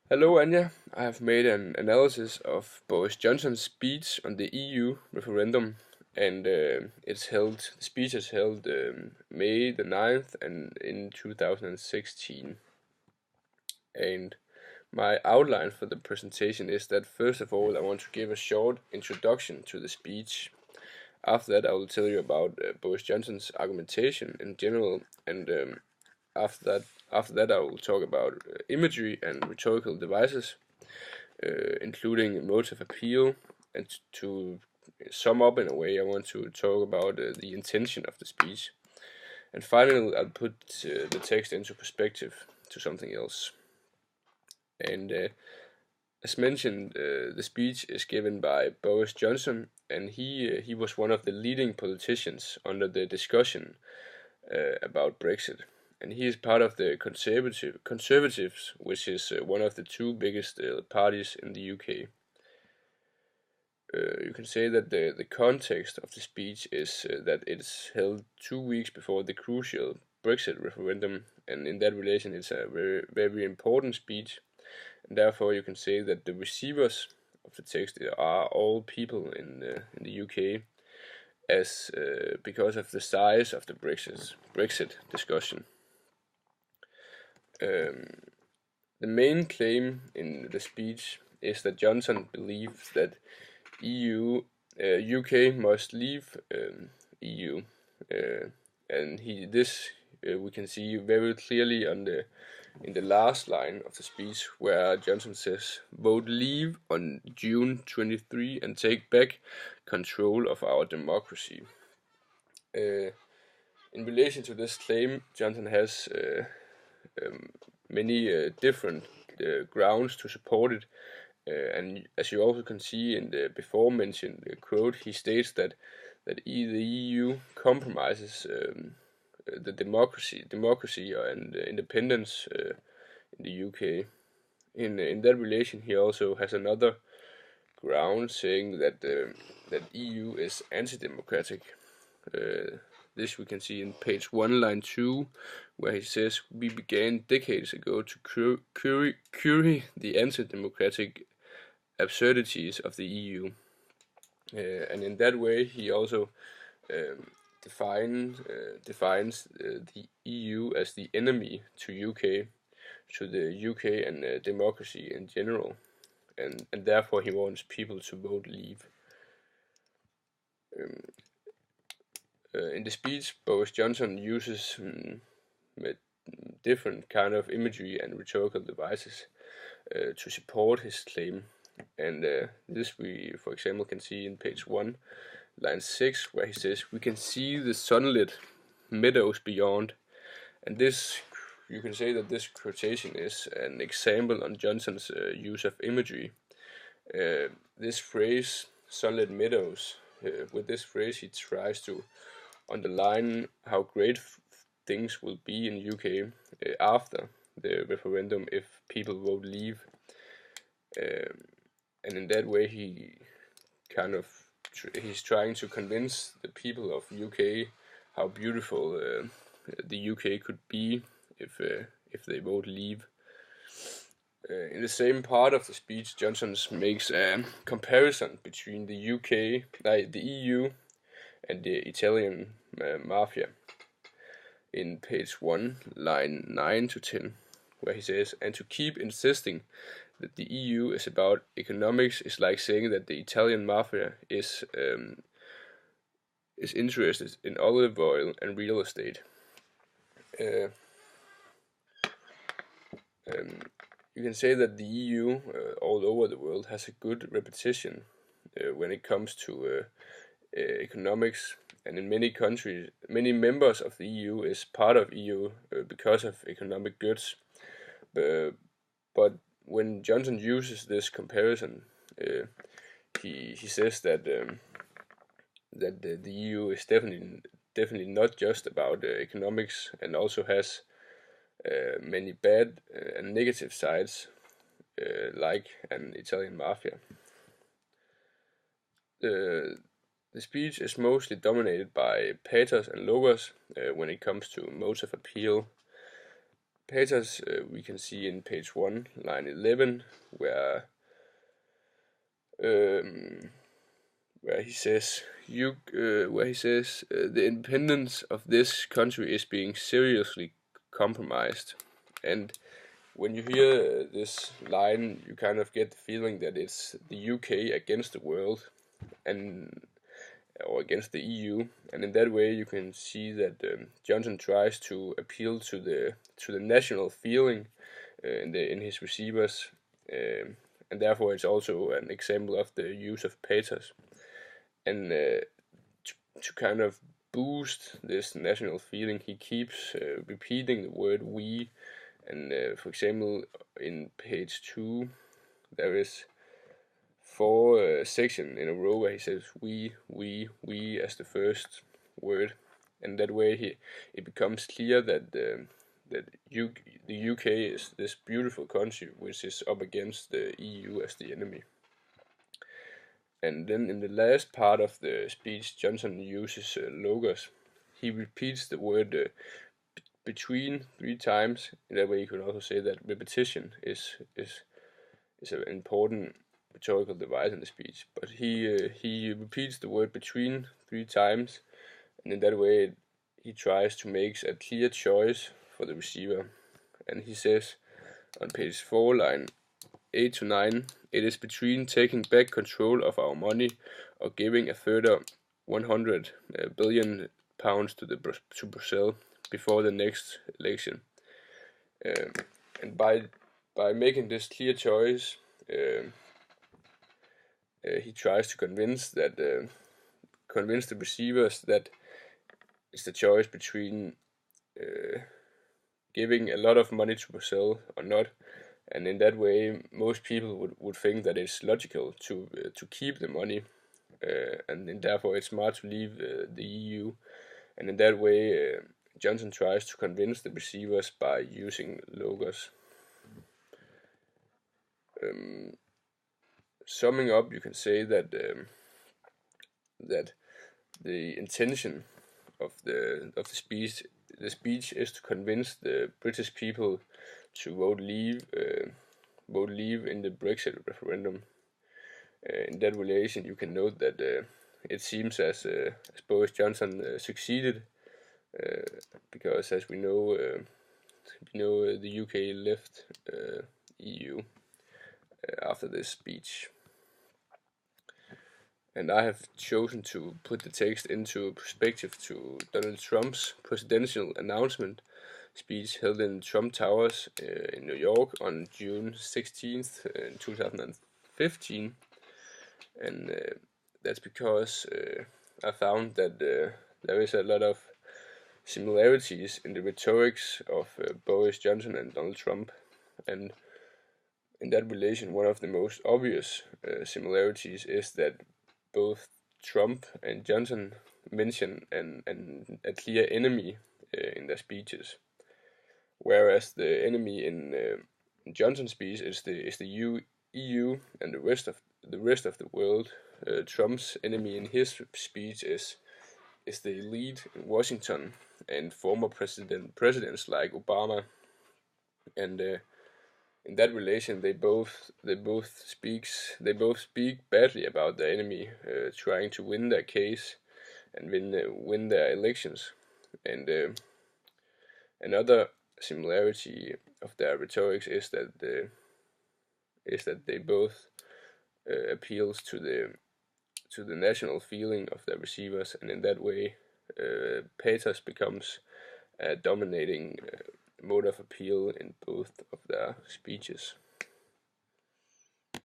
Hello, Anya. I have made an analysis of Boris Johnson's speech on the EU referendum, and the speech is held May the 9th and in 2016. And my outline for the presentation is that first of all, I want to give a short introduction to the speech. After that, I will tell you about Boris Johnson's argumentation in general, and after that, I will talk about imagery and rhetorical devices, including motive appeal. And to sum up in a way, I want to talk about the intention of the speech. And finally, I'll put the text into perspective to something else. And as mentioned, the speech is given by Boris Johnson, and he was one of the leading politicians under the discussion about Brexit. And he is part of the Conservatives, which is one of the two biggest parties in the UK. You can say that the context of the speech is that it's held 2 weeks before the crucial Brexit referendum, and in that relation, it's a very important speech. And therefore, you can say that the receivers of the text are all people in the UK, as because of the size of the Brexit discussion. The main claim in the speech is that Johnson believes that UK must leave EU, and we can see very clearly in the last line of the speech, where Johnson says, "Vote leave on June 23 and take back control of our democracy." In relation to this claim, Johnson has many different grounds to support it. And as you also can see in the before mentioned quote, he states that the EU compromises the democracy and independence in the UK. In that relation, he also has another ground saying that that EU is anti-democratic. This we can see in page 1, line 2, where he says, "We began decades ago to curry the anti-democratic absurdities of the EU." And in that way, he also defines the EU as the enemy to the UK and democracy in general, and therefore he wants people to vote leave. In the speech, Boris Johnson uses different kind of imagery and rhetorical devices to support his claim. And this we, for example, can see in page 1, line 6, where he says, "We can see the sunlit meadows beyond." And this, you can say that this quotation is an example on Johnson's use of imagery. This phrase, sunlit meadows, with this phrase he tries to underline how great things will be in UK after the referendum if people vote leave. And in that way, he's trying to convince the people of UK how beautiful the UK could be if they vote leave. In the same part of the speech, Johnson makes a comparison between the the EU, and the Italian mafia in page 1, line 9 to 10, where he says, "And to keep insisting that the EU is about economics is like saying that the Italian mafia is interested in olive oil and real estate." You can say that the EU all over the world has a good reputation when it comes to economics, and in many countries, many members of the EU is part of EU because of economic goods. But when Johnson uses this comparison, he says that the EU is definitely not just about economics, and also has many bad and negative sides, like an Italian mafia. The speech is mostly dominated by pathos and logos when it comes to motive appeal. pathos we can see in page 1, line 11, um, where he says the independence of this country is being seriously compromised. And when you hear this line, you kind of get the feeling that it's the UK against the world, and or against the EU, and in that way you can see that Johnson tries to appeal to the national feeling in his receivers, and therefore it's also an example of the use of pathos. And to kind of boost this national feeling, he keeps repeating the word "we," and for example, in page 2, there is 4 sections in a row where he says we as the first word, and that way it becomes clear that the UK is this beautiful country which is up against the EU as the enemy. And then in the last part of the speech, Johnson uses logos. He repeats the word between 3 times. In that way, you can also say that repetition is an important rhetorical device in the speech. But he repeats the word between 3 times, and in that way, he tries to make a clear choice for the receiver. And he says on page 4, line 8 to 9, it is between taking back control of our money or giving a further 100 billion pounds to Brazil before the next election. And by making this clear choice, he tries to convince the receivers that it's the choice between giving a lot of money to Brazil or not. And in that way, most people would think that it's logical to keep the money, and therefore it's smart to leave the EU. And in that way, Johnson tries to convince the receivers by using logos. Summing up, you can say that that the intention of the speech is to convince the British people to vote leave in the Brexit referendum. In that relation, you can note that it seems as Boris Johnson succeeded, because as we know, the UK left EU after this speech. And I have chosen to put the text into perspective to Donald Trump's presidential announcement speech held in Trump Towers in New York on June 16th, 2015. And that's because I found that there is a lot of similarities in the rhetorics of Boris Johnson and Donald Trump. And in that relation, one of the most obvious similarities is that both Trump and Johnson mention a clear enemy in their speeches, whereas the enemy in Johnson's speech is the EU and the rest of the world. Trump's enemy in his speech is the elite in Washington and former presidents like Obama. And in that relation, they both speak badly about the enemy, trying to win their case and win their elections. And another similarity of their rhetorics is that they both appeals to the national feeling of their receivers, and in that way, pathos becomes a dominating mode of appeal in both of their speeches.